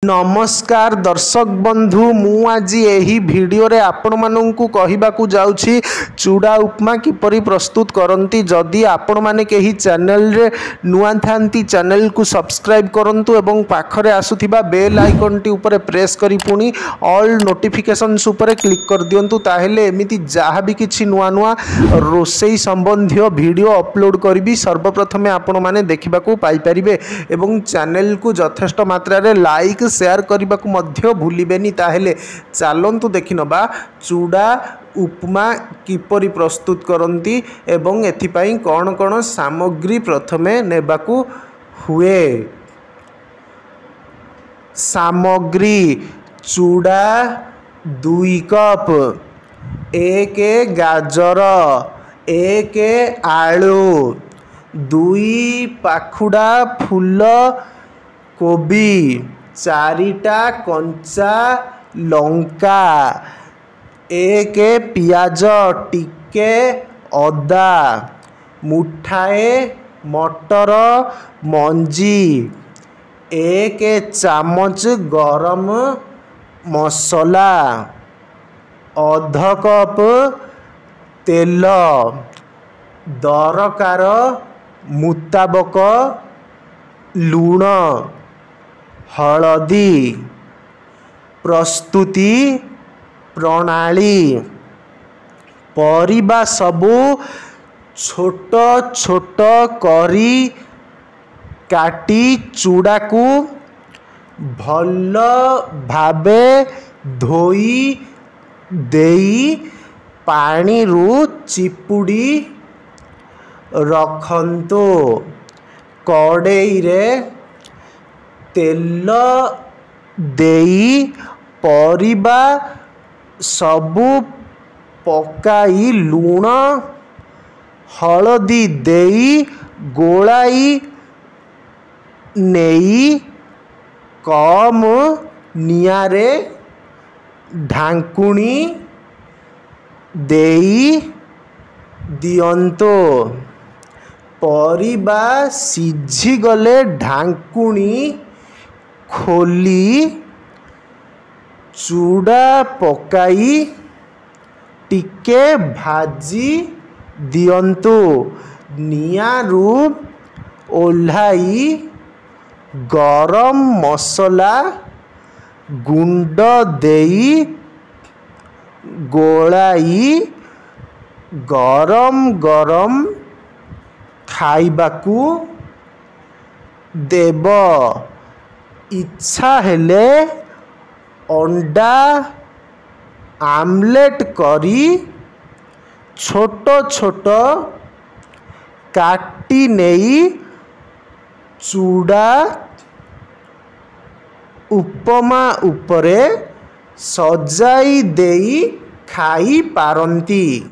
नमस्कार दर्शक बंधु मु आज यही वीडियो रे आपण माननकु कहिबाकू जाउछि चूड़ा उपमा किपरि प्रस्तुत करंती। जदि आपण माने केही चैनल रे नुआ थांती चैनल को सब्सक्राइब करंतु एवं पाखरे आसुथिबा बेल आइकन टी ऊपर प्रेस करी पुनी ऑल नोटिफिकेशंस ऊपर क्लिक कर दियंतु। ताहेले एमिति जहा भी किछि नुआ नुआ रोसई संबंधी वीडियो अपलोड करबी सर्वप्रथमे आपण माने देखिबाकू पाई परिबे एवं चैनल को यथेष्ट मात्रा रे लाइक शेयर करने को मध्य भूलिबेनी। ताहेले चलंतु देखि नबा चूड़ा उपमा किपरि प्रस्तुत करंती एवं एथिपाई कौन कौन सामग्री प्रथमे नेबाकू हुए। सामग्री चूड़ा 2 कप, 1 गाजर, 1 आलू, 2 पाखुड़ा फूल कोबी, 4टा कंचा लंका, 1 पियाज टिके अदा, मुठाए मटर मंजी, 1 चामच गरम मसला, अध कप तेल, दरकार मुताबक लूण, हलदी। प्रस्तुति प्रणाली परिबा सबू छोट छोट करी काटी चूड़ा को भल भाबे धोई देई पानी रु चिपुड़ी रखंतो। कड़ाई रे तेल देई परिबा सबू पकाई लूण हलदी देई गोलाई नेई कम नियारे ढांकुणी देई दियंतो। परिबा सिझी गले ढांकुणी खोली चूड़ा पकाई टिके भाजी दियंतु। नियारू ओल्हाई गरम मसला गुंड देई गोलाई गरम गरम खाइबाकू देव। इच्छा हेले अंडा आमलेट करी छोट छोट काटी नेई चूड़ा उपमा उपरे सजाई देई खाई पारंती।